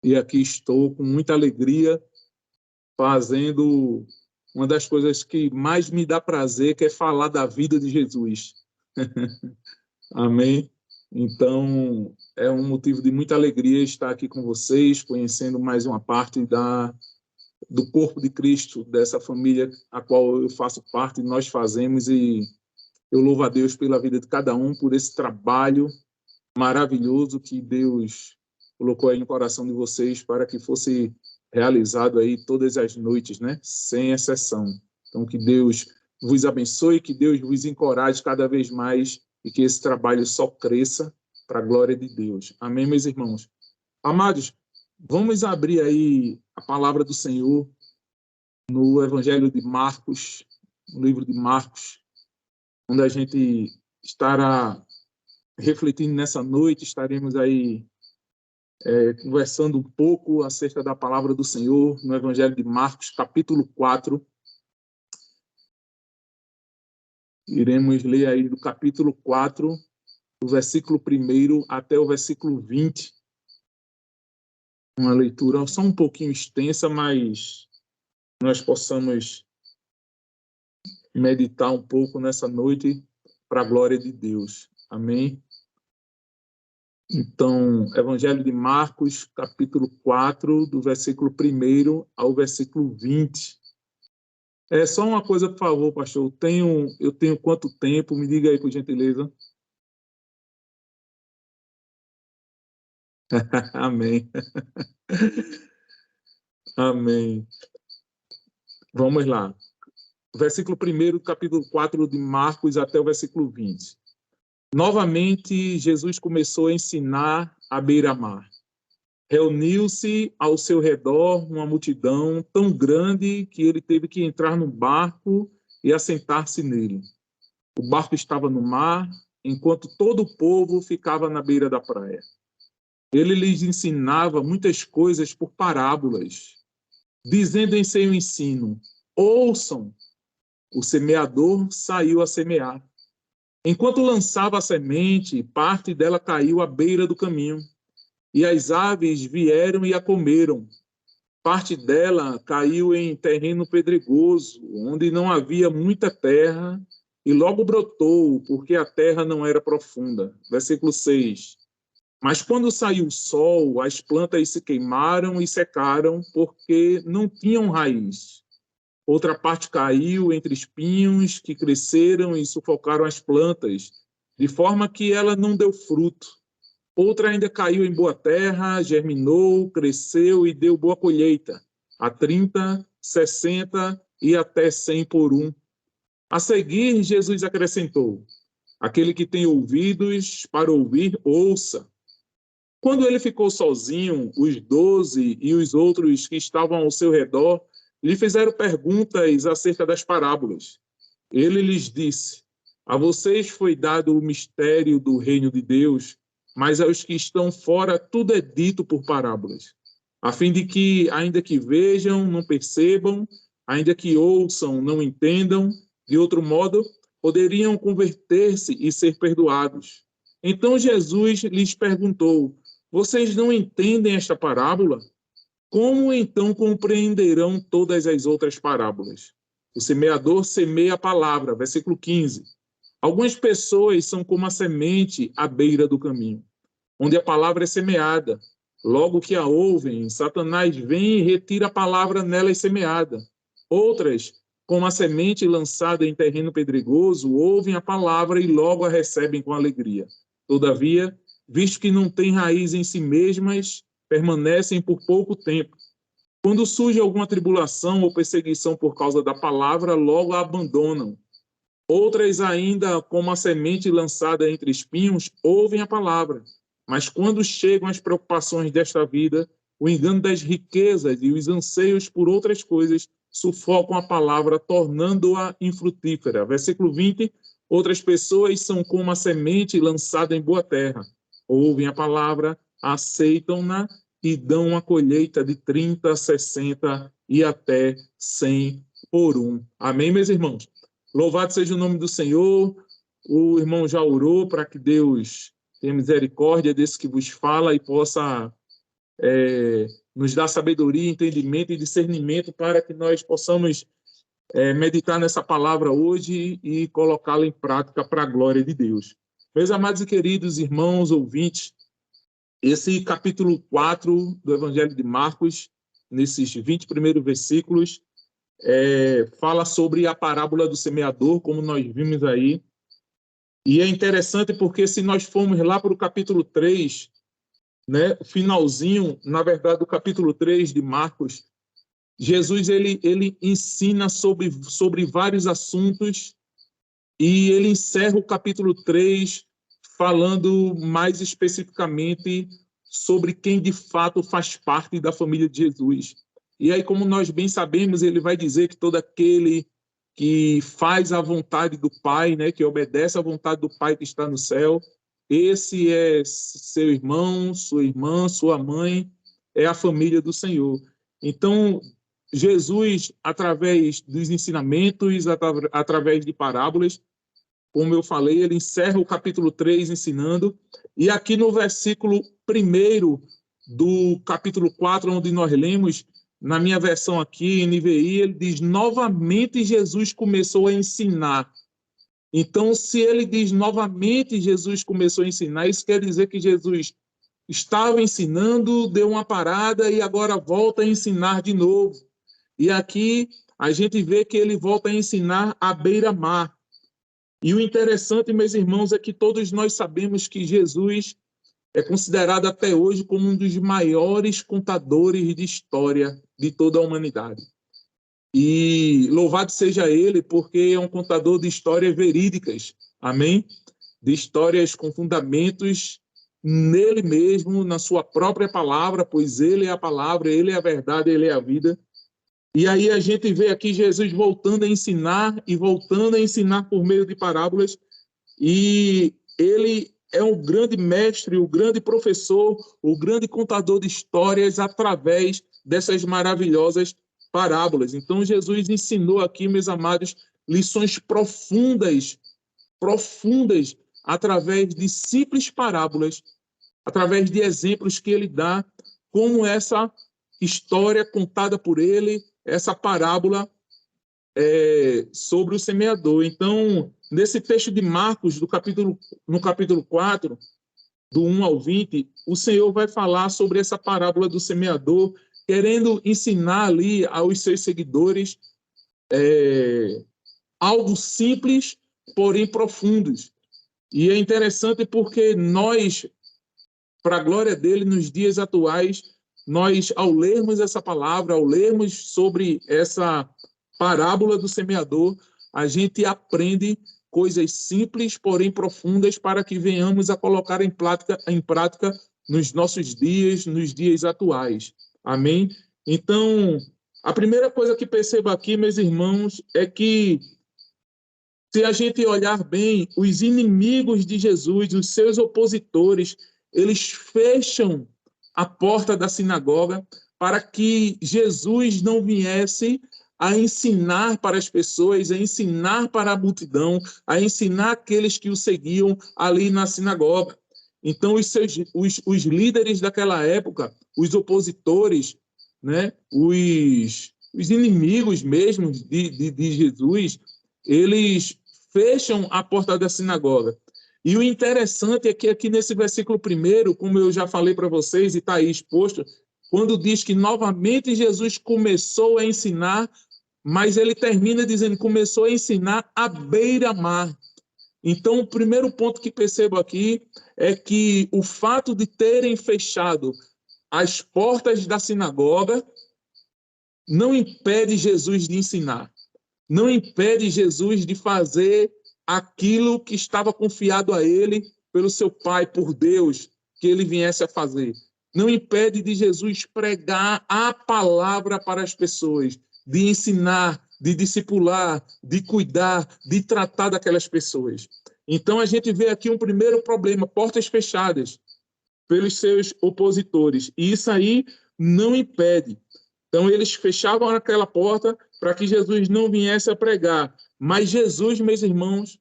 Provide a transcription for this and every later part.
e aqui estou com muita alegria, fazendo uma das coisas que mais me dá prazer, que é falar da vida de Jesus. Amém? Então, é um motivo de muita alegria estar aqui com vocês, conhecendo mais uma parte do corpo de Cristo, dessa família a qual eu faço parte, nós fazemos, e eu louvo a Deus pela vida de cada um, por esse trabalho maravilhoso que Deus colocou aí no coração de vocês para que fosse realizado aí todas as noites, né? Sem exceção. Então, que Deus vos abençoe, que Deus vos encoraje cada vez mais e que esse trabalho só cresça para a glória de Deus. Amém, meus irmãos? Amados, vamos abrir aí a palavra do Senhor no Evangelho de Marcos, no livro de Marcos, onde a gente estará refletindo nessa noite, estaremos aí conversando um pouco acerca da palavra do Senhor no Evangelho de Marcos, capítulo 4. Iremos ler aí do capítulo 4, do versículo 1 até o versículo 20. Uma leitura só um pouquinho extensa, mas nós possamos meditar um pouco nessa noite para a glória de Deus. Amém? Então, Evangelho de Marcos, capítulo 4, do versículo 1 ao versículo 20. É só uma coisa, por favor, pastor. Eu tenho quanto tempo? Me diga aí, por gentileza. Amém. Amém. Vamos lá. Versículo 1, capítulo 4 de Marcos, até o versículo 20. Novamente, Jesus começou a ensinar à beira-mar. Reuniu-se ao seu redor uma multidão tão grande que ele teve que entrar no barco e assentar-se nele. O barco estava no mar, enquanto todo o povo ficava na beira da praia. Ele lhes ensinava muitas coisas por parábolas, dizendo em seu ensino: ouçam, o semeador saiu a semear. Enquanto lançava a semente, parte dela caiu à beira do caminho, e as aves vieram e a comeram. Parte dela caiu em terreno pedregoso, onde não havia muita terra, e logo brotou, porque a terra não era profunda. Versículo 6. Mas quando saiu o sol, as plantas se queimaram e secaram, porque não tinham raiz. Outra parte caiu entre espinhos que cresceram e sufocaram as plantas, de forma que ela não deu fruto. Outra ainda caiu em boa terra, germinou, cresceu e deu boa colheita, a 30, 60 e até 100 por um. A seguir, Jesus acrescentou: aquele que tem ouvidos para ouvir, ouça. Quando ele ficou sozinho, os 12 e os outros que estavam ao seu redor lhe fizeram perguntas acerca das parábolas. Ele lhes disse: a vocês foi dado o mistério do reino de Deus, mas aos que estão fora tudo é dito por parábolas, a fim de que, ainda que vejam, não percebam, ainda que ouçam, não entendam, de outro modo, poderiam converter-se e ser perdoados. Então Jesus lhes perguntou: vocês não entendem esta parábola? Como então compreenderão todas as outras parábolas? O semeador semeia a palavra, versículo 15. Algumas pessoas são como a semente à beira do caminho, onde a palavra é semeada. Logo que a ouvem, Satanás vem e retira a palavra nelas semeada. Outras, como a semente lançada em terreno pedregoso, ouvem a palavra e logo a recebem com alegria. Todavia, visto que não têm raiz em si mesmas, permanecem por pouco tempo. Quando surge alguma tribulação ou perseguição por causa da palavra, logo a abandonam. Outras ainda, como a semente lançada entre espinhos, ouvem a palavra, mas quando chegam as preocupações desta vida, o engano das riquezas e os anseios por outras coisas sufocam a palavra, tornando-a infrutífera. Versículo 20, outras pessoas são como a semente lançada em boa terra. Ouvem a palavra, aceitam-na e dão uma colheita de 30, 60 e até 100 por um. Amém, meus irmãos? Louvado seja o nome do Senhor. O irmão já orou para que Deus tenha misericórdia desse que vos fala e possa nos dá sabedoria, entendimento e discernimento para que nós possamos meditar nessa palavra hoje e colocá-la em prática para a glória de Deus. Meus amados e queridos irmãos, ouvintes, esse capítulo 4 do Evangelho de Marcos, nesses 20 primeiros versículos, fala sobre a parábola do semeador, como nós vimos aí. E é interessante porque se nós formos lá para o capítulo 3, né, finalzinho, na verdade, do capítulo 3 de Marcos, Jesus ele ensina sobre vários assuntos e ele encerra o capítulo 3 falando mais especificamente sobre quem de fato faz parte da família de Jesus. E aí, como nós bem sabemos, ele vai dizer que todo aquele que faz a vontade do Pai, né, que obedece à vontade do Pai que está no céu, esse é seu irmão, sua irmã, sua mãe, é a família do Senhor. Então, Jesus, através dos ensinamentos, através de parábolas, como eu falei, ele encerra o capítulo 3 ensinando, e aqui no versículo 1 do capítulo 4, onde nós lemos, na minha versão aqui, NVI, ele diz, novamente Jesus começou a ensinar. Então, se ele diz, novamente Jesus começou a ensinar, isso quer dizer que Jesus estava ensinando, deu uma parada e agora volta a ensinar de novo. E aqui a gente vê que ele volta a ensinar à beira-mar. E o interessante, meus irmãos, é que todos nós sabemos que Jesus é considerado até hoje como um dos maiores contadores de história de toda a humanidade. E louvado seja ele, porque é um contador de histórias verídicas, amém? De histórias com fundamentos nele mesmo, na sua própria palavra, pois ele é a palavra, ele é a verdade, ele é a vida. E aí a gente vê aqui Jesus voltando a ensinar e voltando a ensinar por meio de parábolas, e ele é um grande mestre, o grande professor, o grande contador de histórias através dessas maravilhosas parábolas. Então Jesus ensinou aqui, meus amados, lições profundas através de simples parábolas, através de exemplos que ele dá, como essa história contada por ele, essa parábola sobre o semeador. Então, nesse texto de Marcos, no capítulo 4, do 1 ao 20, o Senhor vai falar sobre essa parábola do semeador, querendo ensinar ali aos seus seguidores algo simples, porém profundos. E é interessante porque nós, para a glória dele, nos dias atuais, nós, ao lermos essa palavra, ao lermos sobre essa parábola do semeador, a gente aprende coisas simples, porém profundas, para que venhamos a colocar em prática nos nossos dias, nos dias atuais. Amém? Então, a primeira coisa que percebo aqui, meus irmãos, é que se a gente olhar bem, os inimigos de Jesus, os seus opositores, eles fecham a porta da sinagoga para que Jesus não viesse a ensinar para as pessoas, a ensinar para a multidão, a ensinar aqueles que o seguiam ali na sinagoga. Então, os líderes daquela época, os opositores, né, os inimigos mesmo de Jesus, eles fecham a porta da sinagoga. E o interessante é que aqui nesse versículo 1, como eu já falei para vocês e está aí exposto, quando diz que novamente Jesus começou a ensinar, mas ele termina dizendo que começou a ensinar à beira-mar. Então, o primeiro ponto que percebo aqui é que o fato de terem fechado as portas da sinagoga não impede Jesus de ensinar, não impede Jesus de fazer aquilo que estava confiado a ele pelo seu Pai, por Deus, que ele viesse a fazer. Não impede de Jesus pregar a palavra para as pessoas, de ensinar, de discipular, de cuidar, de tratar daquelas pessoas. Então, a gente vê aqui um primeiro problema, portas fechadas pelos seus opositores. E isso aí não impede. Então, eles fechavam aquela porta para que Jesus não viesse a pregar. Mas Jesus, meus irmãos,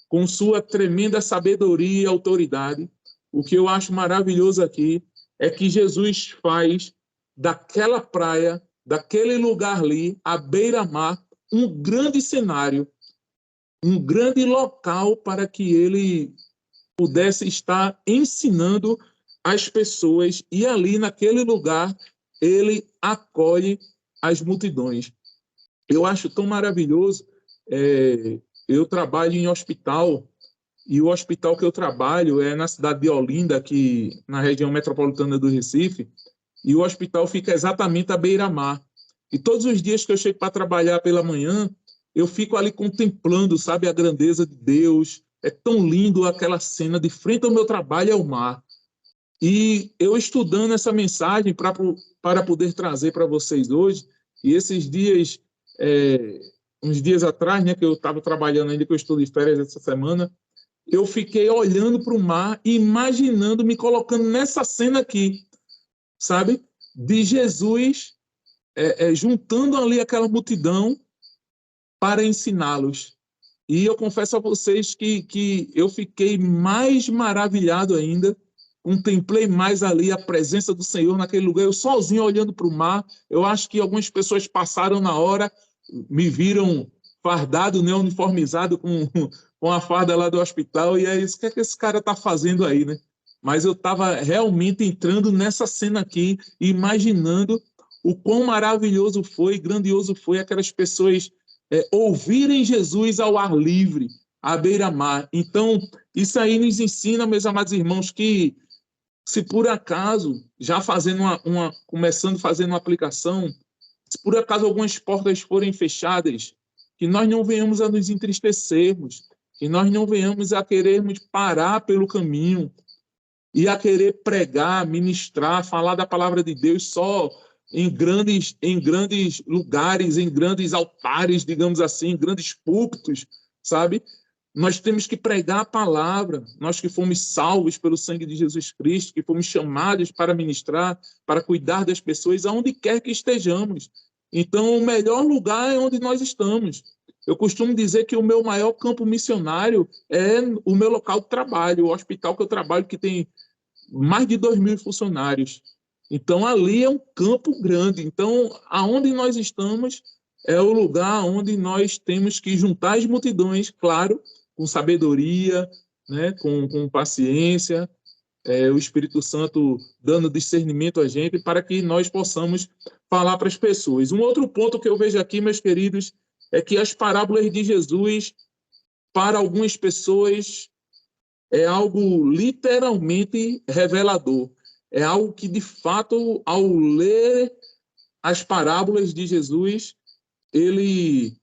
com sua tremenda sabedoria e autoridade, o que eu acho maravilhoso aqui é que Jesus faz daquela praia, daquele lugar ali, à beira-mar, um grande cenário, um grande local para que ele pudesse estar ensinando as pessoas, e ali naquele lugar ele acolhe as multidões. Eu acho tão maravilhoso. Eu trabalho em hospital, e o hospital que eu trabalho é na cidade de Olinda, aqui na região metropolitana do Recife, e o hospital fica exatamente à beira-mar. E todos os dias que eu chego para trabalhar pela manhã, eu fico ali contemplando, sabe, a grandeza de Deus. É tão lindo aquela cena de frente ao meu trabalho, ao mar. E eu estudando essa mensagem para poder trazer para vocês hoje, e esses dias, uns dias atrás, né, que eu estava trabalhando ainda, que eu estou de férias essa semana, eu fiquei olhando para o mar e imaginando, me colocando nessa cena aqui, sabe? De Jesus juntando ali aquela multidão para ensiná-los. E eu confesso a vocês que eu fiquei mais maravilhado ainda, contemplei mais ali a presença do Senhor naquele lugar, eu sozinho olhando para o mar. Eu acho que algumas pessoas passaram na hora, me viram fardado, né, uniformizado com a farda lá do hospital, e é isso, o que é que esse cara está fazendo aí, né? Mas eu estava realmente entrando nessa cena aqui, imaginando o quão maravilhoso foi, grandioso foi aquelas pessoas ouvirem Jesus ao ar livre, à beira-mar. Então, isso aí nos ensina, meus amados irmãos, que se por acaso, já fazendo começando fazendo uma aplicação, se por acaso algumas portas forem fechadas, que nós não venhamos a nos entristecermos, que nós não venhamos a querermos parar pelo caminho e a querer pregar, ministrar, falar da palavra de Deus só em grandes lugares, em grandes altares, digamos assim, em grandes púlpitos, sabe? Nós temos que pregar a palavra, nós que fomos salvos pelo sangue de Jesus Cristo, que fomos chamados para ministrar, para cuidar das pessoas, aonde quer que estejamos. Então, o melhor lugar é onde nós estamos. Eu costumo dizer que o meu maior campo missionário é o meu local de trabalho, o hospital que eu trabalho, que tem mais de 2.000 funcionários. Então, ali é um campo grande. Então, aonde nós estamos é o lugar onde nós temos que juntar as multidões, claro, com sabedoria, né, com paciência, o Espírito Santo dando discernimento a gente para que nós possamos falar para as pessoas. Um outro ponto que eu vejo aqui, meus queridos, é que as parábolas de Jesus, para algumas pessoas, é algo literalmente revelador. É algo que, de fato, ao ler as parábolas de Jesus, ele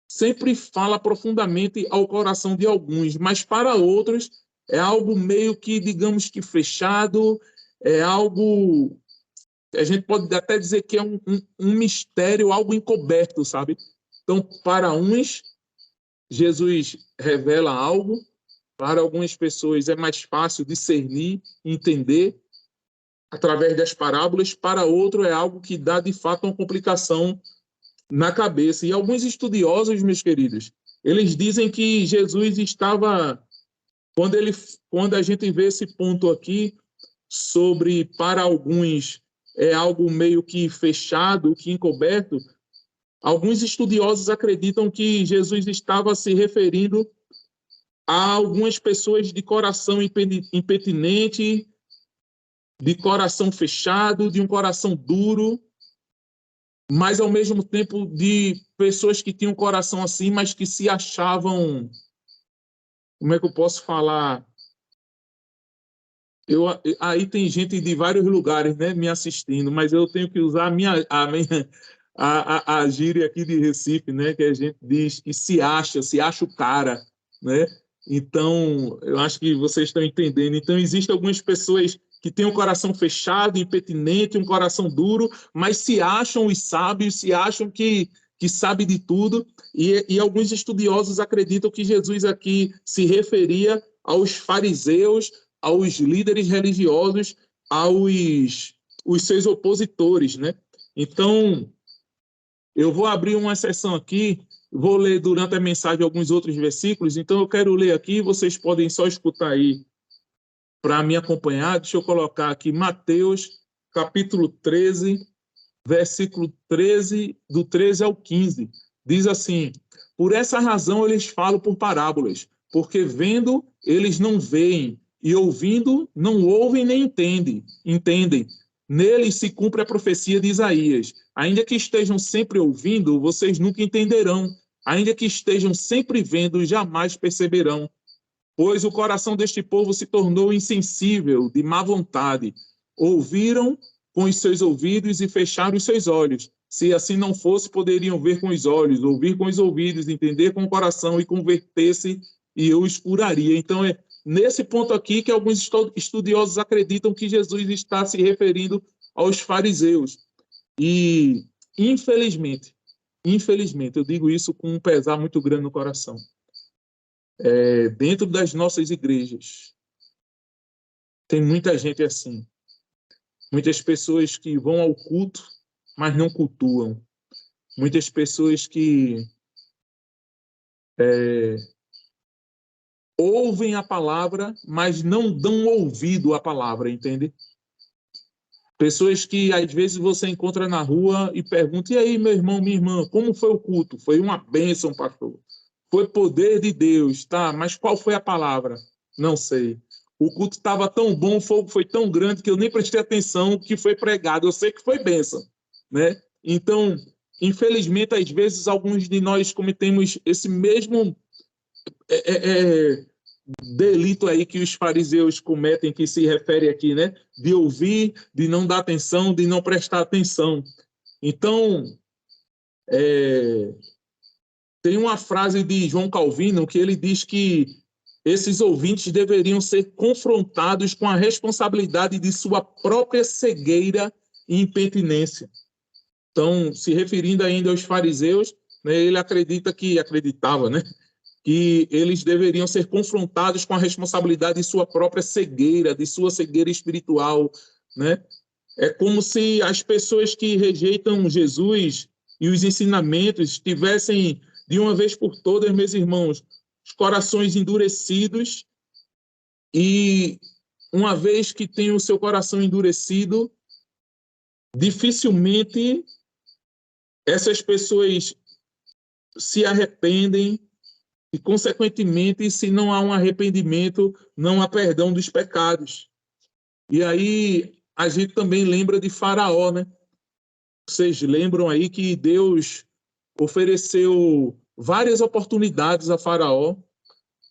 sempre fala profundamente ao coração de alguns, mas para outros é algo meio que, digamos que fechado, é algo, a gente pode até dizer que é um mistério, algo encoberto, sabe? Então, para uns, Jesus revela algo, para algumas pessoas é mais fácil discernir, entender através das parábolas, para outro é algo que dá, de fato, uma complicação na cabeça. E alguns estudiosos, meus queridos, eles dizem que Jesus estava, quando a gente vê esse ponto aqui, sobre, para alguns, é algo meio que fechado, que encoberto, alguns estudiosos acreditam que Jesus estava se referindo a algumas pessoas de coração impetinente, de coração fechado, de um coração duro, mas ao mesmo tempo de pessoas que tinham um coração assim, mas que se achavam, como é que eu posso falar? Aí tem gente de vários lugares, né, me assistindo, mas eu tenho que usar a gíria aqui de Recife, né, que a gente diz que se acha o cara, né? Então, eu acho que vocês estão entendendo. Então, existem algumas pessoas que têm um coração fechado, impertinente, um coração duro, mas se acham os sábios, se acham que sabe de tudo, e alguns estudiosos acreditam que Jesus aqui se referia aos fariseus, aos líderes religiosos, os seus opositores, né? Então, eu vou abrir uma exceção aqui, vou ler durante a mensagem alguns outros versículos, então eu quero ler aqui, vocês podem só escutar aí para me acompanhar, deixa eu colocar aqui Mateus, capítulo 13, versículo 13, do 13 ao 15. Diz assim: por essa razão eu lhes falo por parábolas, porque vendo eles não veem, e ouvindo não ouvem nem entendem. Neles se cumpre a profecia de Isaías. Ainda que estejam sempre ouvindo, vocês nunca entenderão. Ainda que estejam sempre vendo, jamais perceberão. Pois o coração deste povo se tornou insensível, de má vontade. Ouviram com os seus ouvidos e fecharam os seus olhos. Se assim não fosse, poderiam ver com os olhos, ouvir com os ouvidos, entender com o coração e converter-se, e eu os curaria. Então, é nesse ponto aqui que alguns estudiosos acreditam que Jesus está se referindo aos fariseus. E, infelizmente, eu digo isso com um pesar muito grande no coração. Dentro das nossas igrejas, tem muita gente assim. Muitas pessoas que vão ao culto, mas não cultuam. Muitas pessoas que ouvem a palavra, mas não dão ouvido à palavra, entende? Pessoas que, às vezes, você encontra na rua e pergunta: e aí, meu irmão, minha irmã, como foi o culto? Foi uma bênção, pastor. Foi poder de Deus, tá? Mas qual foi a palavra? Não sei. O culto estava tão bom, o fogo foi tão grande que eu nem prestei atenção no que foi pregado. Eu sei que foi bênção, né? Então, infelizmente, às vezes, alguns de nós cometemos esse mesmo delito aí que os fariseus cometem, que se refere aqui, né? De ouvir, de não dar atenção, de não prestar atenção. Então, tem uma frase de João Calvino que ele diz que esses ouvintes deveriam ser confrontados com a responsabilidade de sua própria cegueira e impenitência. Então, se referindo ainda aos fariseus, né, ele acreditava, né, que eles deveriam ser confrontados com a responsabilidade de sua própria cegueira, de sua cegueira espiritual, né? É como se as pessoas que rejeitam Jesus e os ensinamentos tivessem, de uma vez por todas, meus irmãos, os corações endurecidos, e uma vez que tem o seu coração endurecido, dificilmente essas pessoas se arrependem e, consequentemente, se não há um arrependimento, não há perdão dos pecados. E aí a gente também lembra de Faraó, né? Vocês lembram aí que Deus ofereceu várias oportunidades a Faraó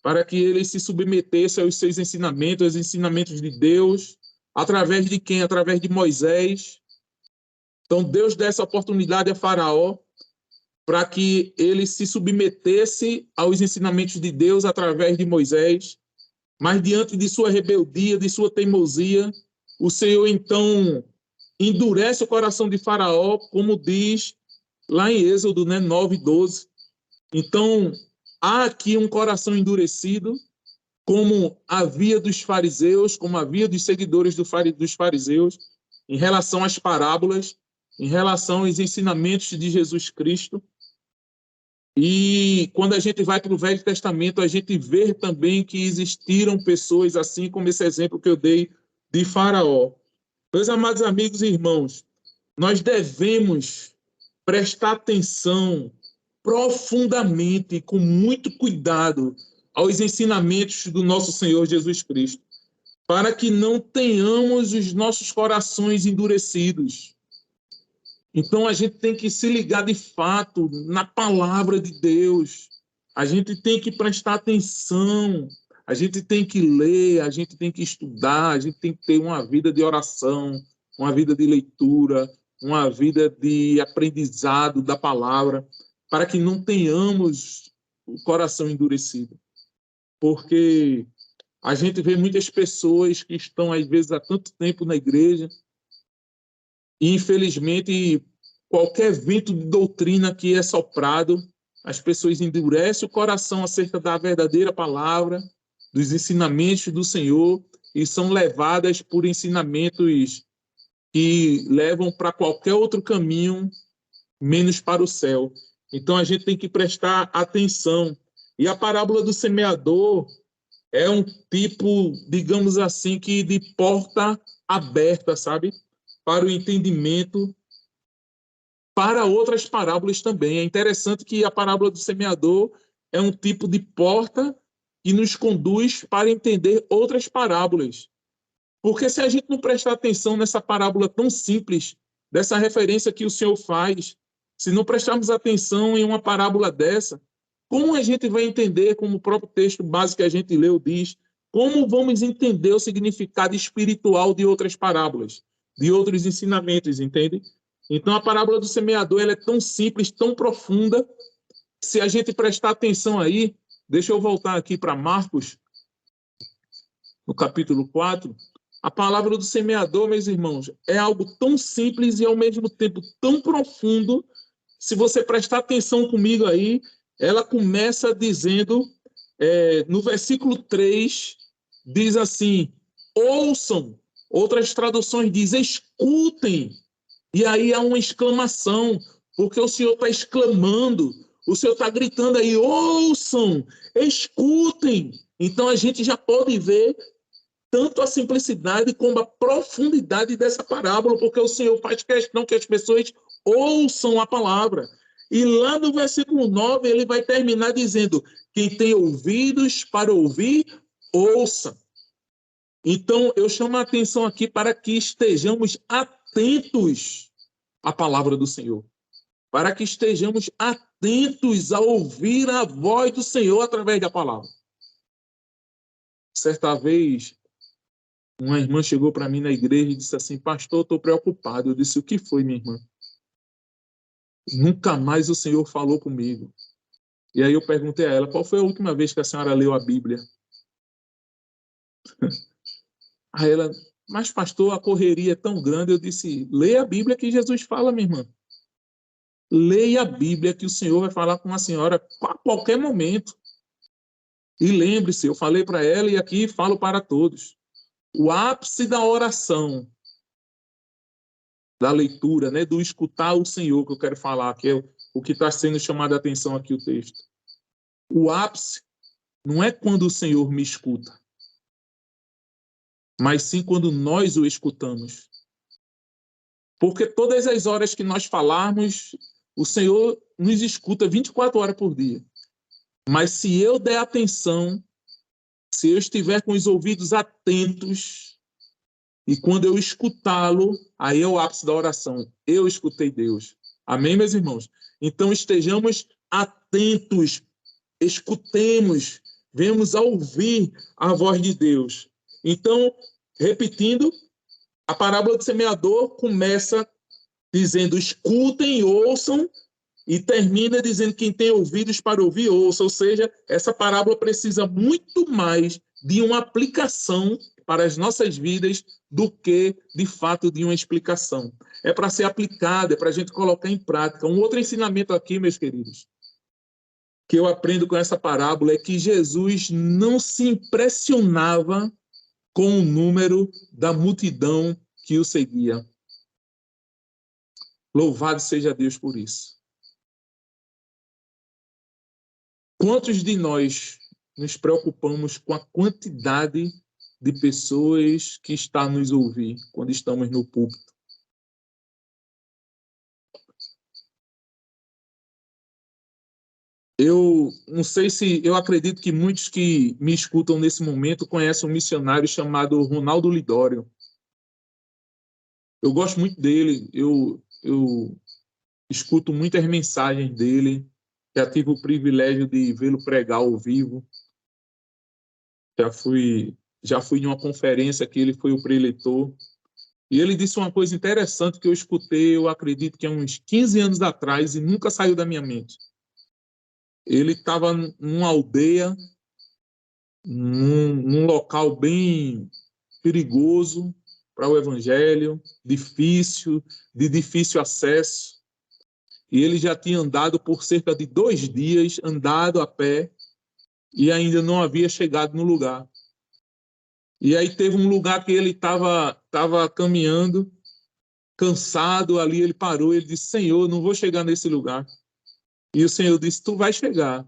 para que ele se submetesse aos seus ensinamentos, aos ensinamentos de Deus, através de quem? Através de Moisés. Então, Deus dá essa oportunidade a Faraó para que ele se submetesse aos ensinamentos de Deus através de Moisés. Mas, diante de sua rebeldia, de sua teimosia, o Senhor, então, endurece o coração de Faraó, como diz lá em Êxodo, né, 9:12. Então, há aqui um coração endurecido, como havia dos fariseus, como havia dos seguidores dos fariseus, em relação às parábolas, em relação aos ensinamentos de Jesus Cristo. E quando a gente vai para o Velho Testamento, a gente vê também que existiram pessoas assim como esse exemplo que eu dei de Faraó. Meus amados amigos e irmãos, nós devemos prestar atenção profundamente, com muito cuidado, aos ensinamentos do nosso Senhor Jesus Cristo, para que não tenhamos os nossos corações endurecidos. Então, a gente tem que se ligar de fato na palavra de Deus. A gente tem que prestar atenção. A gente tem que ler, a gente tem que estudar, a gente tem que ter uma vida de oração, uma vida de leitura, uma vida de aprendizado da palavra, para que não tenhamos o coração endurecido. Porque a gente vê muitas pessoas que estão, às vezes, há tanto tempo na igreja, e, infelizmente, qualquer vento de doutrina que é soprado, as pessoas endurecem o coração acerca da verdadeira palavra, dos ensinamentos do Senhor, e são levadas por ensinamentos que levam para qualquer outro caminho, menos para o céu. Então, a gente tem que prestar atenção. E a parábola do semeador, é um tipo, digamos assim, que de porta aberta, sabe? Para o entendimento, para outras parábolas também. É interessante que a parábola do semeador é um tipo de porta que nos conduz para entender outras parábolas. Porque se a gente não prestar atenção nessa parábola tão simples, dessa referência que o Senhor faz, se não prestarmos atenção em uma parábola dessa, como a gente vai entender, como o próprio texto básico que a gente leu diz, como vamos entender o significado espiritual de outras parábolas, de outros ensinamentos, entende? Então, a parábola do semeador ela é tão simples, tão profunda, se a gente prestar atenção aí, deixa eu voltar aqui para Marcos, no capítulo 4, a palavra do semeador, meus irmãos, é algo tão simples e, ao mesmo tempo, tão profundo. Se você prestar atenção comigo aí, ela começa dizendo, no versículo 3, diz assim, ouçam. Outras traduções dizem, escutem. E aí há uma exclamação, porque o Senhor está exclamando, o Senhor está gritando aí, ouçam, escutem. Então a gente já pode ver tanto a simplicidade como a profundidade dessa parábola, porque o Senhor faz questão que as pessoas ouçam a palavra. E lá no versículo 9, ele vai terminar dizendo, quem tem ouvidos para ouvir, ouça. Então, eu chamo a atenção aqui para que estejamos atentos à palavra do Senhor, para que estejamos atentos a ouvir a voz do Senhor através da palavra. Certa vez, uma irmã chegou para mim na igreja e disse assim, pastor, estou preocupado. Eu disse, o que foi, minha irmã? Nunca mais o Senhor falou comigo. E aí eu perguntei a ela, qual foi a última vez que a senhora leu a Bíblia? Aí ela, mas pastor, a correria é tão grande. Eu disse, leia a Bíblia que Jesus fala, minha irmã. Leia a Bíblia que o Senhor vai falar com a senhora a qualquer momento. E lembre-se, eu falei para ela e aqui falo para todos. O ápice da oração, da leitura, né, do escutar o Senhor, que eu quero falar, que é o que está sendo chamado a atenção aqui o texto. O ápice não é quando o Senhor me escuta, mas sim quando nós o escutamos. Porque todas as horas que nós falarmos, o Senhor nos escuta 24 horas por dia. Mas se eu der atenção, se eu estiver com os ouvidos atentos, e quando eu escutá-lo, aí é o ápice da oração. Eu escutei Deus. Amém, meus irmãos? Então estejamos atentos, escutemos, venhamos a ouvir a voz de Deus. Então, repetindo, a parábola do semeador começa dizendo, escutem, ouçam, e termina dizendo, quem tem ouvidos para ouvir, ouça. Ou seja, essa parábola precisa muito mais de uma aplicação para as nossas vidas do que, de fato, de uma explicação. É para ser aplicada, é para a gente colocar em prática. Um outro ensinamento aqui, meus queridos, que eu aprendo com essa parábola é que Jesus não se impressionava com o número da multidão que o seguia. Louvado seja Deus por isso. Quantos de nós nos preocupamos com a quantidade de pessoas que está a nos ouvir quando estamos no púlpito? Eu não sei se... Eu acredito que muitos que me escutam nesse momento conhecem um missionário chamado Ronaldo Lidório. Eu gosto muito dele, eu escuto muitas mensagens dele, já tive o privilégio de vê-lo pregar ao vivo. Já fui em uma conferência que ele foi o preletor. E ele disse uma coisa interessante que eu escutei, eu acredito que há uns 15 anos atrás, e nunca saiu da minha mente. Ele estava numa aldeia, num local bem perigoso para o evangelho, de difícil acesso. E ele já tinha andado por cerca de 2 dias, andado a pé, e ainda não havia chegado no lugar. E aí teve um lugar que ele estava caminhando, cansado, ali ele parou, ele disse, Senhor, não vou chegar nesse lugar. E o Senhor disse, tu vai chegar.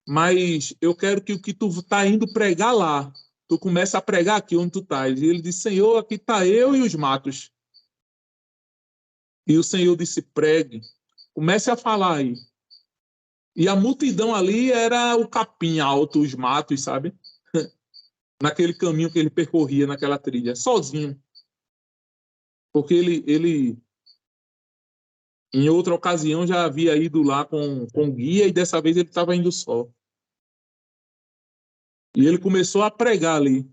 mas eu quero que o que tu está indo pregar lá, tu começa a pregar aqui onde tu estás. E ele disse, Senhor, aqui está eu e os matos. E o Senhor disse, pregue, comece a falar aí. E a multidão ali era o capim alto, os matos, sabe? Naquele caminho que ele percorria, naquela trilha, sozinho. Porque ele em outra ocasião, já havia ido lá com guia e dessa vez ele estava indo só. E ele começou a pregar ali.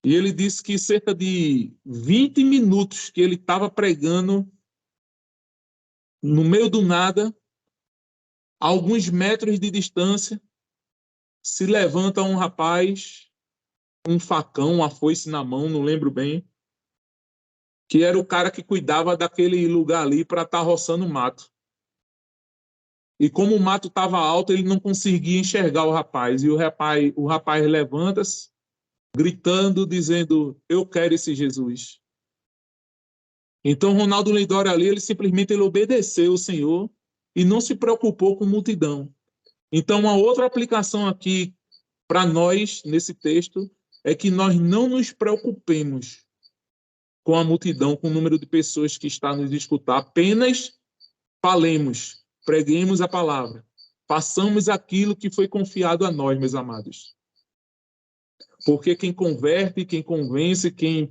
E ele disse que cerca de 20 minutos que ele estava pregando, no meio do nada, a alguns metros de distância, se levanta um rapaz, um facão, uma foice na mão, não lembro bem, que era o cara que cuidava daquele lugar ali para estar roçando mato. E como o mato estava alto, ele não conseguia enxergar o rapaz. E o rapaz levanta-se, gritando, dizendo, eu quero esse Jesus. Então, Ronaldo Lindório ali, ele simplesmente obedeceu o Senhor e não se preocupou com multidão. Então, uma outra aplicação aqui para nós, nesse texto, é que nós não nos preocupemos com a multidão, com o número de pessoas que está nos escutar. Apenas falemos, preguemos a palavra. Façamos aquilo que foi confiado a nós, meus amados. Porque quem converte, quem convence, quem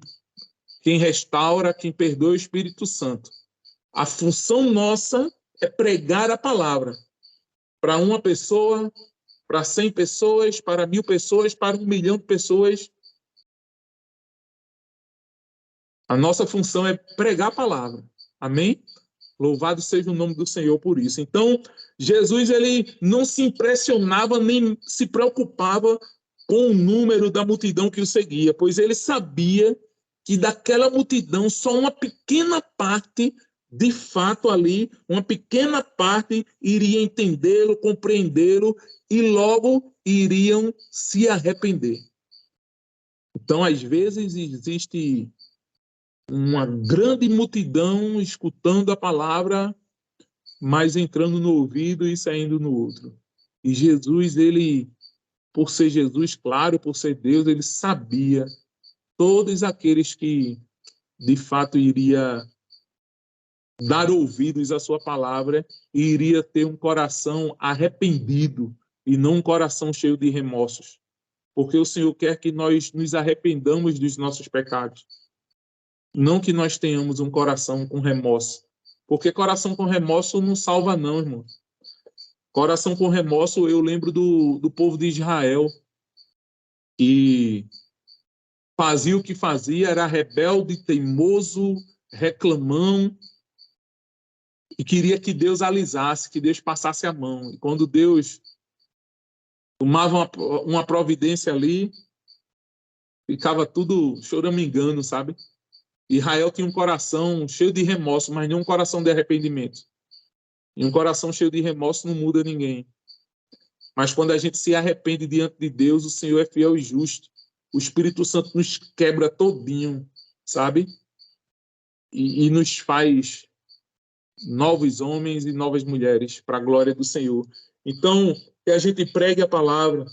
restaura, quem perdoa é o Espírito Santo. A função nossa é pregar a palavra para uma pessoa, para 100 pessoas, para 1000 pessoas, para 1 milhão de pessoas. A nossa função é pregar a palavra. Amém? Louvado seja o nome do Senhor por isso. Então, Jesus ele não se impressionava nem se preocupava com o número da multidão que o seguia, pois ele sabia que daquela multidão só uma pequena parte, de fato ali, uma pequena parte iria entendê-lo, compreendê-lo e logo iriam se arrepender. Então, às vezes, existe uma grande multidão escutando a palavra, mas entrando no ouvido e saindo no outro. E Jesus, ele, por ser Jesus, claro, por ser Deus, ele sabia todos aqueles que, de fato, iria dar ouvidos à sua palavra e iria ter um coração arrependido e não um coração cheio de remorsos. Porque o Senhor quer que nós nos arrependamos dos nossos pecados. Não que nós tenhamos um coração com remorso. Porque coração com remorso não salva não, irmão. Coração com remorso, eu lembro do povo de Israel, que fazia o que fazia, era rebelde, teimoso, reclamão, e queria que Deus alisasse, que Deus passasse a mão. E quando Deus tomava uma providência ali, ficava tudo choramingando, sabe? Israel tinha um coração cheio de remorso, mas não um coração de arrependimento. E um coração cheio de remorso não muda ninguém. Mas quando a gente se arrepende diante de Deus, o Senhor é fiel e justo. O Espírito Santo nos quebra todinho, sabe? E nos faz novos homens e novas mulheres para a glória do Senhor. Então, que a gente pregue a palavra,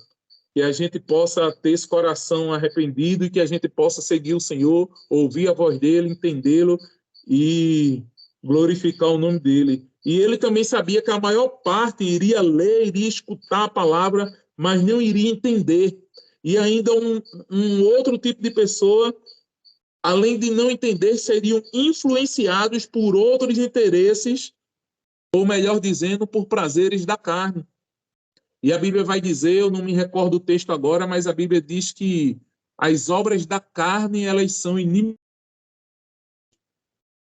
que a gente possa ter esse coração arrependido e que a gente possa seguir o Senhor, ouvir a voz dele, entendê-lo e glorificar o nome dele. E ele também sabia que a maior parte iria ler, iria escutar a palavra, mas não iria entender. E ainda um outro tipo de pessoa, além de não entender, seriam influenciados por outros interesses, ou melhor dizendo, por prazeres da carne. E a Bíblia vai dizer, eu não me recordo o texto agora, mas a Bíblia diz que as obras da carne, elas são inimigas.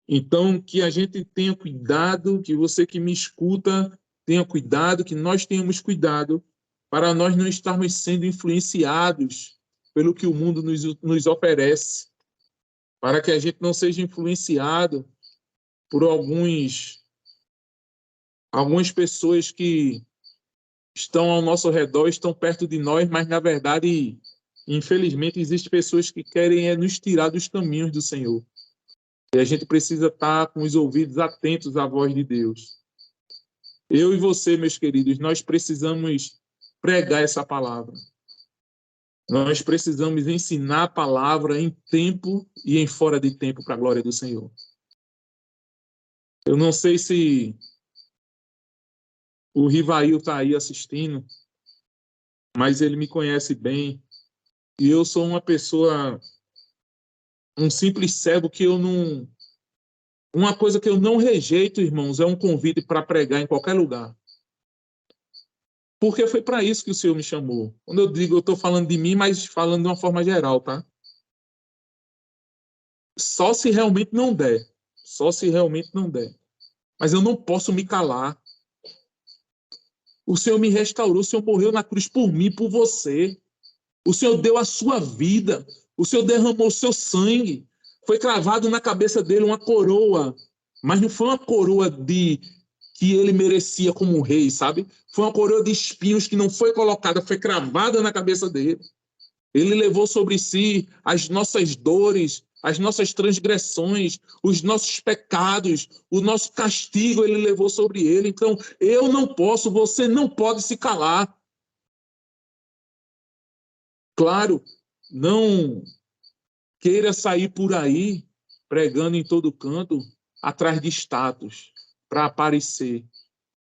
Então, que a gente tenha cuidado, que você que me escuta tenha cuidado, que nós tenhamos cuidado para nós não estarmos sendo influenciados pelo que o mundo nos oferece, para que a gente não seja influenciado por algumas pessoas que estão ao nosso redor, estão perto de nós, mas, na verdade, infelizmente, existem pessoas que querem nos tirar dos caminhos do Senhor. E a gente precisa estar com os ouvidos atentos à voz de Deus. Eu e você, meus queridos, nós precisamos pregar essa palavra. Nós precisamos ensinar a palavra em tempo e em fora de tempo para a glória do Senhor. Eu não sei se o Rivail está aí assistindo, mas ele me conhece bem. E eu sou uma pessoa, um simples servo que eu não... Uma coisa que eu não rejeito, irmãos, é um convite para pregar em qualquer lugar. Porque foi para isso que o Senhor me chamou. Quando eu digo, eu estou falando de mim, mas falando de uma forma geral, tá? Só se realmente não der. Só se realmente não der. Mas eu não posso me calar. O Senhor me restaurou, o Senhor morreu na cruz por mim, por você. O Senhor deu a sua vida. O Senhor derramou o seu sangue. Foi cravado na cabeça dele uma coroa. Mas não foi uma coroa que ele merecia como rei, sabe? Foi uma coroa de espinhos que não foi colocada, foi cravada na cabeça dele. Ele levou sobre si as nossas dores, as nossas transgressões, os nossos pecados, o nosso castigo ele levou sobre ele. Então, eu não posso, você não pode se calar. Claro, não queira sair por aí pregando em todo canto atrás de status para aparecer.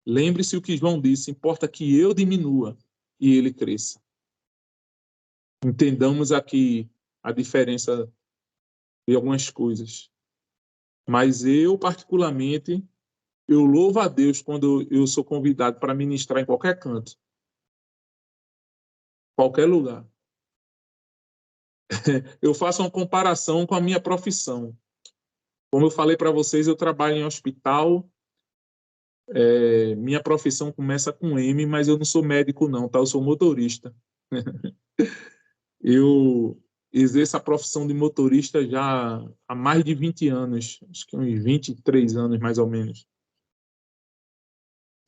Lembre-se o que João disse, importa que eu diminua e ele cresça. Entendamos aqui a diferença de algumas coisas. Mas eu, particularmente, eu louvo a Deus quando eu sou convidado para ministrar em qualquer canto, qualquer lugar. Eu faço uma comparação com a minha profissão. Como eu falei para vocês, eu trabalho em hospital. Minha profissão começa com M, mas eu não sou médico não, tá? Eu sou motorista. Eu exerço a profissão de motorista já há mais de 20 anos, acho que uns 23 anos mais ou menos.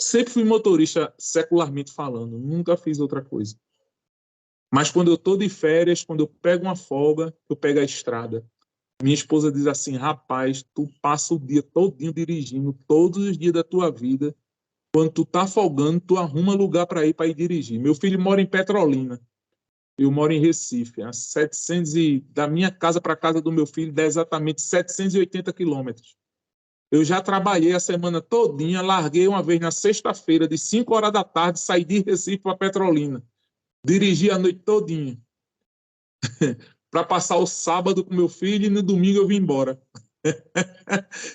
Sempre fui motorista, secularmente falando, nunca fiz outra coisa. Mas quando eu estou de férias, quando eu pego uma folga, eu pego a estrada. Minha esposa diz assim, rapaz, tu passa o dia todinho dirigindo, todos os dias da tua vida. Quando tu tá folgando, tu arruma lugar para ir dirigir. Meu filho mora em Petrolina. Eu moro em Recife. Da minha casa para a casa do meu filho dá exatamente 780 quilômetros. Eu já trabalhei a semana todinha, larguei uma vez na sexta-feira, de 5 horas da tarde, saí de Recife para Petrolina. Dirigi a noite todinha. Para passar o sábado com meu filho e no domingo eu vim embora.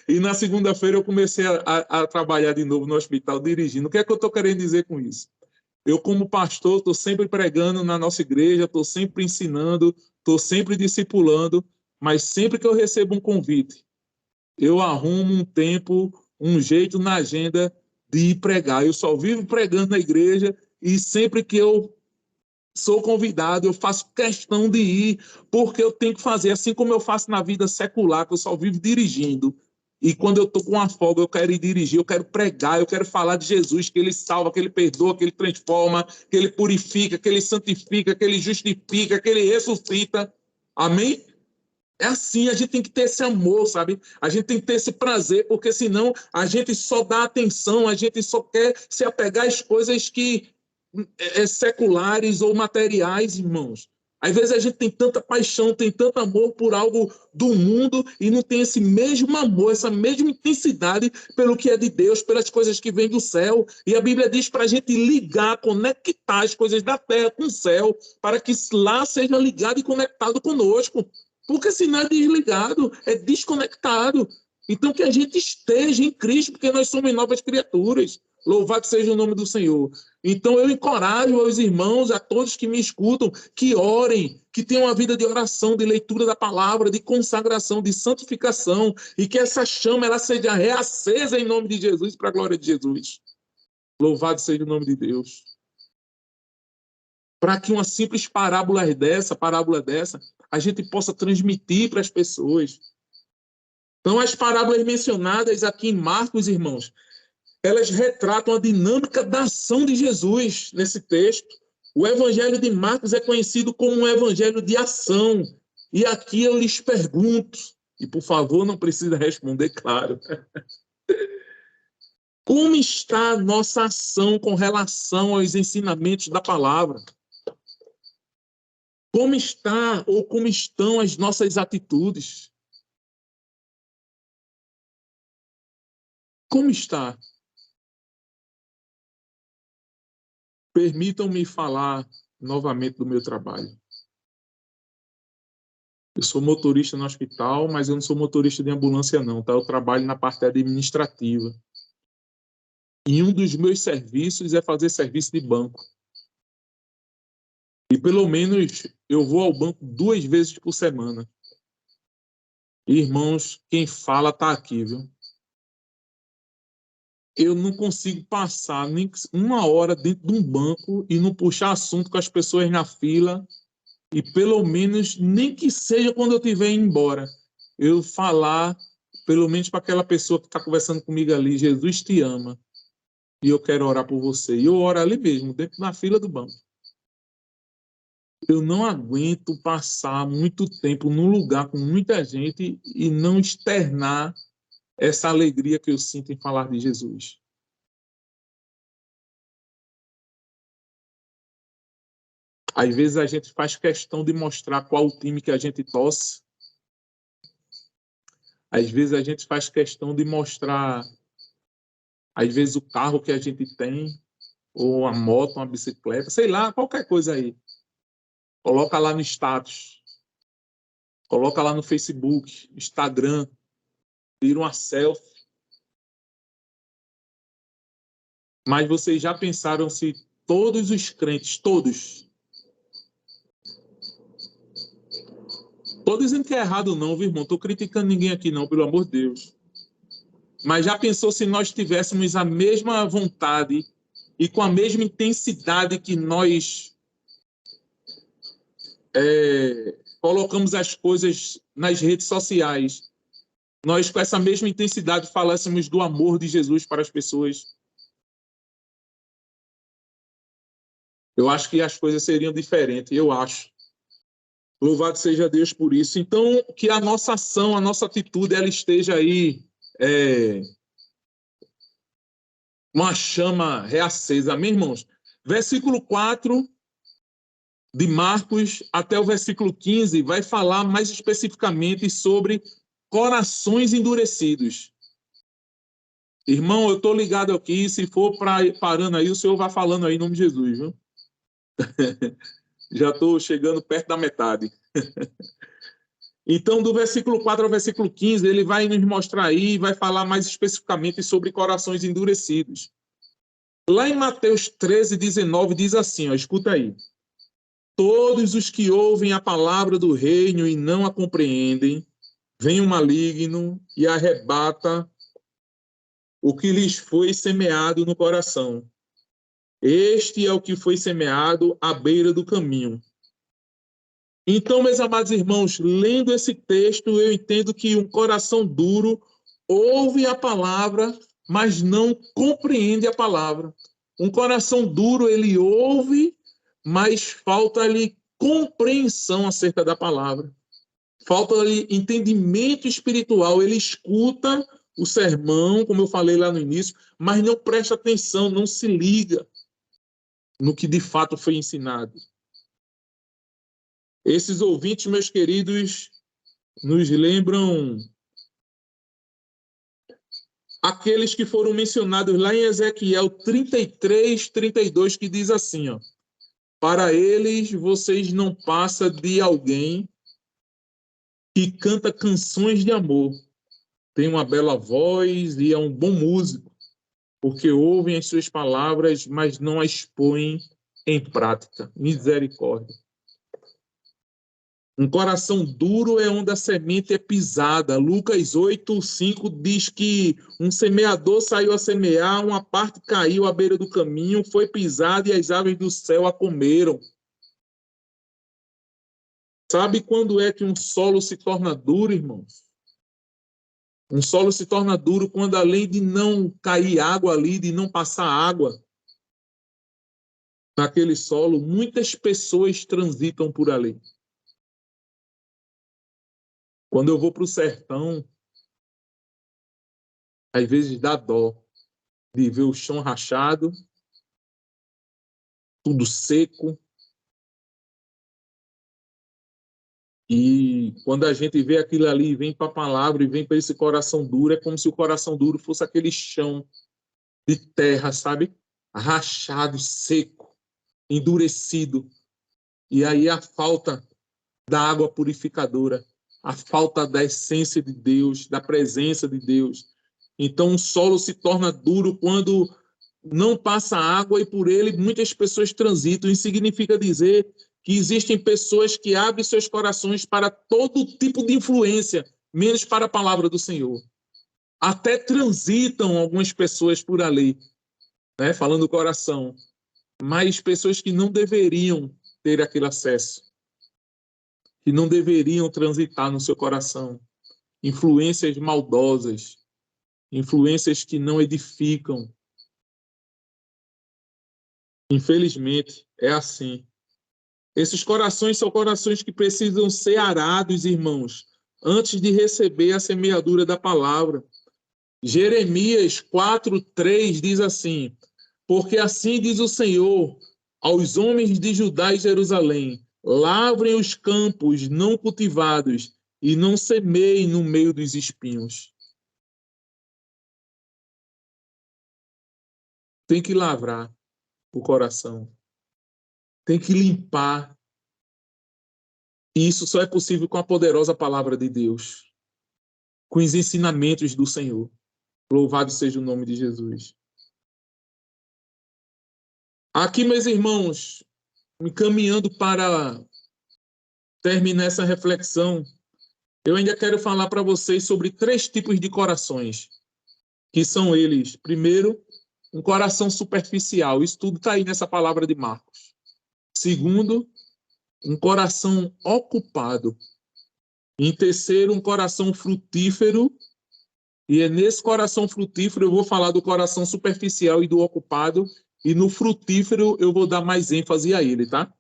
E na segunda-feira eu comecei a trabalhar de novo no hospital, dirigindo. O que é que eu estou querendo dizer com isso? Eu, como pastor, estou sempre pregando na nossa igreja, estou sempre ensinando, estou sempre discipulando, mas sempre que eu recebo um convite, eu arrumo um tempo, um jeito na agenda de ir pregar. Eu só vivo pregando na igreja e sempre que eu sou convidado, eu faço questão de ir, porque eu tenho que fazer, assim como eu faço na vida secular, que eu só vivo dirigindo. E quando eu estou com uma folga, eu quero ir dirigir, eu quero pregar, eu quero falar de Jesus, que ele salva, que ele perdoa, que ele transforma, que ele purifica, que ele santifica, que ele justifica, que ele ressuscita. Amém? É assim, a gente tem que ter esse amor, sabe? A gente tem que ter esse prazer, porque senão a gente só dá atenção, a gente só quer se apegar às coisas que seculares ou materiais, irmãos. Às vezes a gente tem tanta paixão, tem tanto amor por algo do mundo e não tem esse mesmo amor, essa mesma intensidade pelo que é de Deus, pelas coisas que vêm do céu. E a Bíblia diz para a gente ligar, conectar as coisas da terra com o céu, para que lá seja ligado e conectado conosco. Porque senão é desligado, é desconectado. Então que a gente esteja em Cristo, porque nós somos novas criaturas. Louvado seja o nome do Senhor. Então eu encorajo aos irmãos, a todos que me escutam, que orem, que tenham uma vida de oração, de leitura da palavra, de consagração, de santificação, e que essa chama ela seja reacesa em nome de Jesus, para a glória de Jesus. Louvado seja o nome de Deus. Para que uma simples parábola dessa, a gente possa transmitir para as pessoas. Então, as parábolas mencionadas aqui em Marcos, irmãos, elas retratam a dinâmica da ação de Jesus nesse texto. O evangelho de Marcos é conhecido como um evangelho de ação. E aqui eu lhes pergunto, e por favor não precisa responder, claro. Como está a nossa ação com relação aos ensinamentos da palavra? Como está ou como estão as nossas atitudes? Como está? Permitam-me falar novamente do meu trabalho. Eu sou motorista no hospital, mas eu não sou motorista de ambulância, não, tá? Eu trabalho na parte administrativa. E um dos meus serviços é fazer serviço de banco. E pelo menos eu vou ao banco 2 vezes por semana. E, irmãos, quem fala está aqui, viu? Eu não consigo passar nem 1 hora dentro de um banco e não puxar assunto com as pessoas na fila e pelo menos, nem que seja quando eu estiver indo embora, eu falar, pelo menos para aquela pessoa que está conversando comigo ali, Jesus te ama e eu quero orar por você. E eu oro ali mesmo, dentro da fila do banco. Eu não aguento passar muito tempo num lugar com muita gente e não externar essa alegria que eu sinto em falar de Jesus. Às vezes a gente faz questão de mostrar qual o time que a gente torce. Às vezes a gente faz questão de mostrar, às vezes, o carro que a gente tem, ou a moto, uma bicicleta, sei lá, qualquer coisa aí. Coloca lá no status, coloca lá no Facebook, Instagram, tira uma selfie. Mas vocês já pensaram se todos os crentes, todos dizendo que é errado não, viu, irmão? Estou criticando ninguém aqui não, pelo amor de Deus. Mas já pensou se nós tivéssemos a mesma vontade e com a mesma intensidade que nós colocamos as coisas nas redes sociais, nós com essa mesma intensidade falássemos do amor de Jesus para as pessoas? Eu acho que as coisas seriam diferentes, eu acho. Louvado seja Deus por isso. Então, que a nossa ação, a nossa atitude, ela esteja aí uma chama reacesa. Amém, irmãos? Versículo 4 de Marcos até o versículo 15 vai falar mais especificamente sobre corações endurecidos. Irmão, eu estou ligado aqui, se for parando aí, o senhor vai falando aí em nome de Jesus, viu? Já estou chegando perto da metade. Então, do versículo 4 ao versículo 15, ele vai nos mostrar aí, vai falar mais especificamente sobre corações endurecidos. Lá em Mateus 13, 19, diz assim, ó, escuta aí. Todos os que ouvem a palavra do reino e não a compreendem, vem o maligno e arrebata o que lhes foi semeado no coração. Este é o que foi semeado à beira do caminho. Então, meus amados irmãos, lendo esse texto, eu entendo que um coração duro ouve a palavra, mas não compreende a palavra. Um coração duro, ele ouve, mas falta-lhe compreensão acerca da palavra. Falta-lhe entendimento espiritual. Ele escuta o sermão, como eu falei lá no início, mas não presta atenção, não se liga no que de fato foi ensinado. Esses ouvintes, meus queridos, nos lembram aqueles que foram mencionados lá em Ezequiel 33, 32, que diz assim, ó, para eles, vocês não passam de alguém que canta canções de amor, tem uma bela voz e é um bom músico, porque ouvem as suas palavras, mas não as põem em prática. Misericórdia. Um coração duro é onde a semente é pisada. Lucas 8, 5 diz que um semeador saiu a semear, uma parte caiu à beira do caminho, foi pisada e as aves do céu a comeram. Sabe quando é que um solo se torna duro, irmãos? Um solo se torna duro quando, além de não cair água ali, de não passar água naquele solo, muitas pessoas transitam por ali. Quando eu vou para o sertão, às vezes dá dó. de ver o chão rachado, tudo seco. E quando a gente vê aquilo ali e vem para a palavra e vem para esse coração duro, é como se o coração duro fosse aquele chão de terra, sabe? Rachado, seco, endurecido. E aí a falta da água purificadora, a falta da essência de Deus, da presença de Deus. Então o solo se torna duro quando não passa água e por ele muitas pessoas transitam. Isso significa dizer que existem pessoas que abrem seus corações para todo tipo de influência, menos para a palavra do Senhor. Até transitam algumas pessoas por ali, né, falando do coração, mas pessoas que não deveriam ter aquele acesso, que não deveriam transitar no seu coração. Influências maldosas, influências que não edificam. Infelizmente, é assim. Esses corações são corações que precisam ser arados, irmãos, antes de receber a semeadura da palavra. Jeremias 4:3 diz assim: porque assim diz o Senhor aos homens de Judá e Jerusalém: lavrem os campos não cultivados e não semeiem no meio dos espinhos. Tem que lavrar o coração. Tem que limpar. E isso só é possível com a poderosa palavra de Deus, com os ensinamentos do Senhor. Louvado seja o nome de Jesus. Aqui, meus irmãos, me caminhando para terminar essa reflexão, eu ainda quero falar para vocês sobre 3 tipos de corações, que são eles. Primeiro, um coração superficial. Isso tudo está aí nessa palavra de Marcos. Segundo, um coração ocupado. Em terceiro, um coração frutífero. E é nesse coração frutífero eu vou falar do coração superficial e do ocupado. E no frutífero eu vou dar mais ênfase a ele, tá?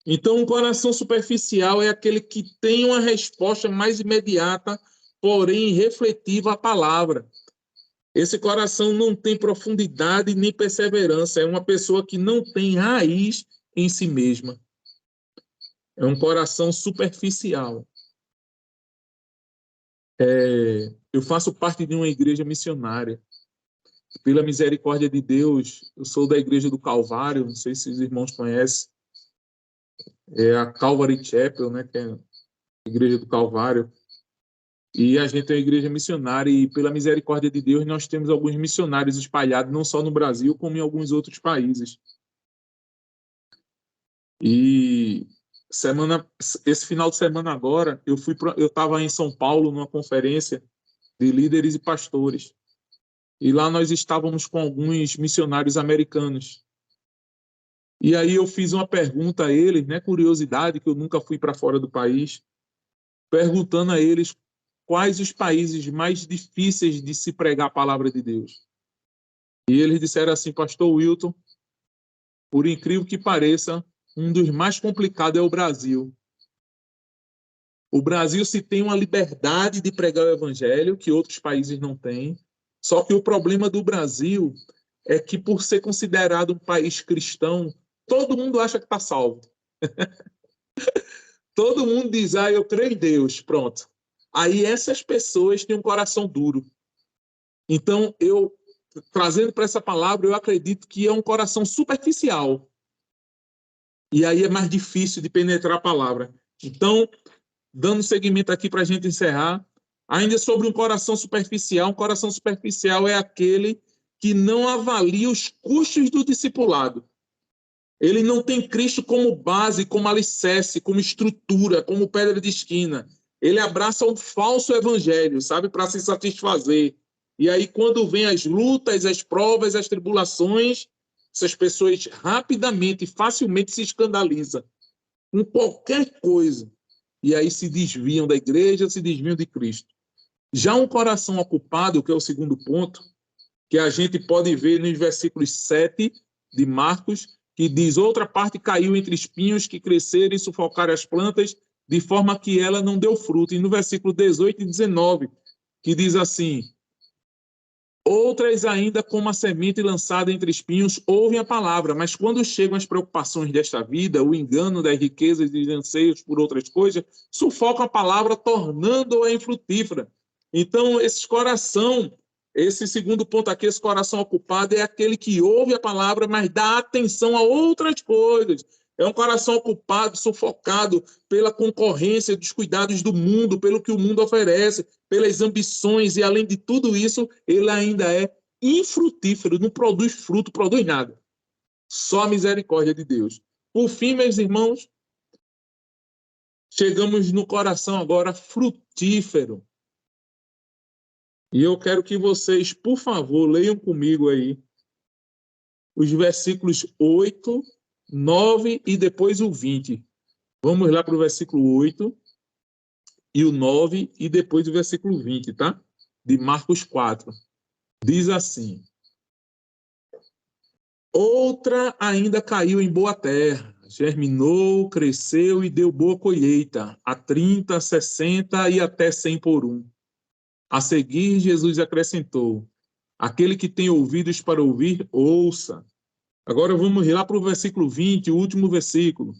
Então, um coração superficial é aquele que tem uma resposta mais imediata, porém refletiva à palavra. Esse coração não tem profundidade nem perseverança. É uma pessoa que não tem raiz em si mesma. É um coração superficial. Eu faço parte de uma igreja missionária. Pela misericórdia de Deus, eu sou da Igreja do Calvário, não sei se os irmãos conhecem. É a Calvary Chapel, né, que é a Igreja do Calvário. E a gente é uma igreja missionária e, pela misericórdia de Deus, nós temos alguns missionários espalhados, não só no Brasil, como em alguns outros países. E esse final de semana agora, eu estava em São Paulo, numa conferência de líderes e pastores. E lá nós estávamos com alguns missionários americanos. E aí eu fiz uma pergunta a eles, né, curiosidade, que eu nunca fui para fora do país, perguntando a eles quais os países mais difíceis de se pregar a palavra de Deus. E eles disseram assim: pastor Wilton, por incrível que pareça, um dos mais complicados é o Brasil. O Brasil se tem uma liberdade de pregar o evangelho que outros países não têm. Só que o problema do Brasil é que, por ser considerado um país cristão, todo mundo acha que está salvo. Todo mundo diz: eu creio em Deus, pronto. Aí essas pessoas têm um coração duro. Então, trazendo para essa palavra, eu acredito que é um coração superficial. E aí é mais difícil de penetrar a palavra. Então, dando seguimento aqui para a gente encerrar, ainda sobre um coração superficial é aquele que não avalia os custos do discipulado. Ele não tem Cristo como base, como alicerce, como estrutura, como pedra de esquina. Ele abraça um falso evangelho, sabe, para se satisfazer. E aí, quando vem as lutas, as provas, as tribulações, essas pessoas rapidamente, facilmente se escandalizam com qualquer coisa. E aí se desviam da igreja, se desviam de Cristo. Já um coração ocupado, que é o segundo ponto, que a gente pode ver nos versículos 7 de Marcos, que diz: outra parte caiu entre espinhos que cresceram e sufocaram as plantas, de forma que ela não deu fruto. E no versículo 18 e 19, que diz assim: Outras ainda, como a semente lançada entre espinhos, ouvem a palavra, mas quando chegam as preocupações desta vida, o engano das riquezas e dos anseios por outras coisas, sufocam a palavra, tornando-a infrutífera. Então, esse segundo ponto aqui, esse coração ocupado, é aquele que ouve a palavra, mas dá atenção a outras coisas. É um coração ocupado, sufocado pela concorrência dos cuidados do mundo, pelo que o mundo oferece, pelas ambições, e além de tudo isso, ele ainda é infrutífero, não produz fruto, produz nada. Só a misericórdia de Deus. Por fim, meus irmãos, chegamos no coração agora frutífero. E eu quero que vocês, por favor, leiam comigo aí os versículos 8, 9 e depois o 20. Vamos lá para o versículo 8 e o 9 e depois o versículo 20, tá? De Marcos 4. Diz assim: outra ainda caiu em boa terra, germinou, cresceu e deu boa colheita, a 30, 60 e até 100 por um. A seguir, Jesus acrescentou: aquele que tem ouvidos para ouvir, ouça. Agora vamos lá para o versículo 20, o último versículo.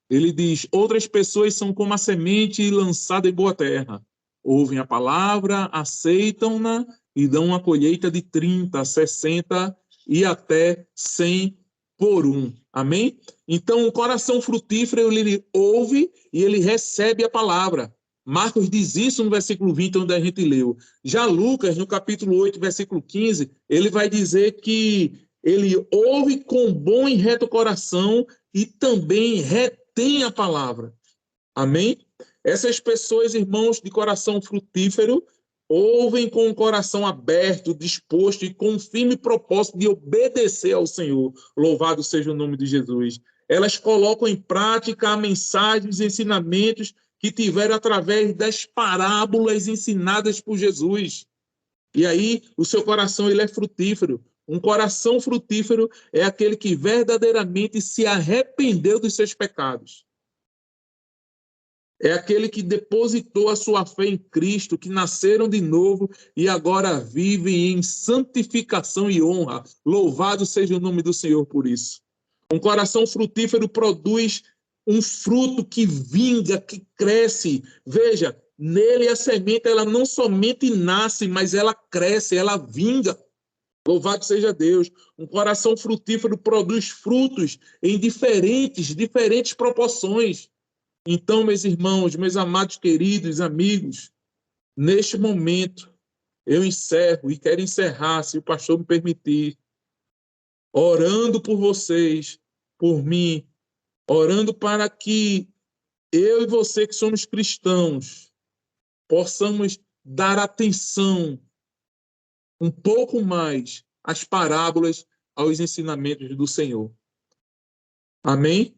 Ele diz: outras pessoas são como a semente lançada em boa terra. Ouvem a palavra, aceitam-na e dão uma colheita de 30, 60 e até 100 por um. Amém? Então, o coração frutífero, ele ouve e ele recebe a palavra. Marcos diz isso no versículo 20, onde a gente leu. Já Lucas, no capítulo 8, versículo 15, ele vai dizer que ele ouve com bom e reto coração e também retém a palavra. Amém? Essas pessoas, irmãos, de coração frutífero, ouvem com o coração aberto, disposto e com firme propósito de obedecer ao Senhor. Louvado seja o nome de Jesus. Elas colocam em prática mensagens e ensinamentos que tiveram através das parábolas ensinadas por Jesus. E aí, o seu coração ele é frutífero. Um coração frutífero é aquele que verdadeiramente se arrependeu dos seus pecados. É aquele que depositou a sua fé em Cristo, que nasceram de novo e agora vivem em santificação e honra. Louvado seja o nome do Senhor por isso. Um coração frutífero produz um fruto que vinga, que cresce. Veja, nele a semente ela não somente nasce, mas ela cresce, ela vinga. Louvado seja Deus. Um coração frutífero produz frutos em diferentes proporções. Então, meus irmãos, meus amados queridos amigos, neste momento eu encerro e quero encerrar, se o pastor me permitir, orando por vocês, por mim, orando para que eu e você que somos cristãos possamos dar atenção um pouco mais às parábolas, aos ensinamentos do Senhor. Amém?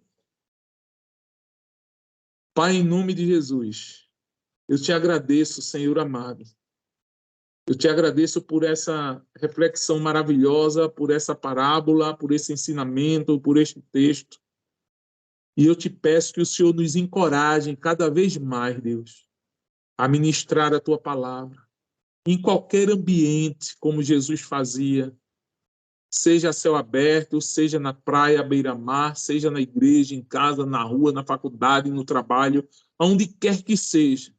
Pai, em nome de Jesus, eu te agradeço, Senhor amado. Eu te agradeço por essa reflexão maravilhosa, por essa parábola, por esse ensinamento, por este texto. E eu te peço que o Senhor nos encoraje cada vez mais, Deus, a ministrar a tua palavra. Em qualquer ambiente, como Jesus fazia, seja a céu aberto, seja na praia, à beira-mar, seja na igreja, em casa, na rua, na faculdade, no trabalho, aonde quer que seja.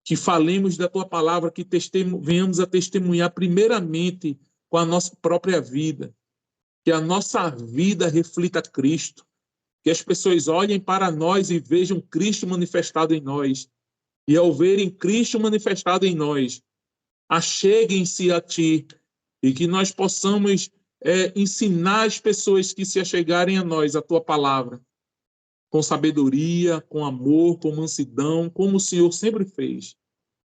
Que falemos da tua palavra, que venhamos a testemunhar primeiramente com a nossa própria vida, que a nossa vida reflita Cristo, que as pessoas olhem para nós e vejam Cristo manifestado em nós, e ao verem Cristo manifestado em nós, acheguem-se a ti, e que nós possamos ensinar as pessoas que se achegarem a nós a tua palavra, com sabedoria, com amor, com mansidão, como o Senhor sempre fez.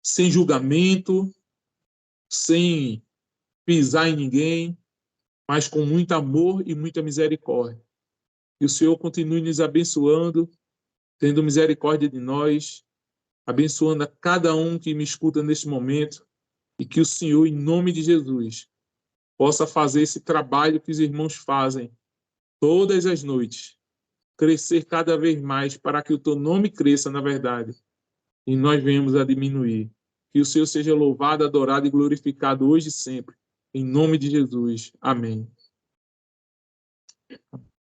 Sem julgamento, sem pisar em ninguém, mas com muito amor e muita misericórdia. Que o Senhor continue nos abençoando, tendo misericórdia de nós, abençoando a cada um que me escuta neste momento, e que o Senhor, em nome de Jesus, possa fazer esse trabalho que os irmãos fazem todas as noites, crescer cada vez mais para que o teu nome cresça na verdade, e nós venhamos a diminuir. Que o Senhor seja louvado, adorado e glorificado hoje e sempre. Em nome de Jesus. Amém.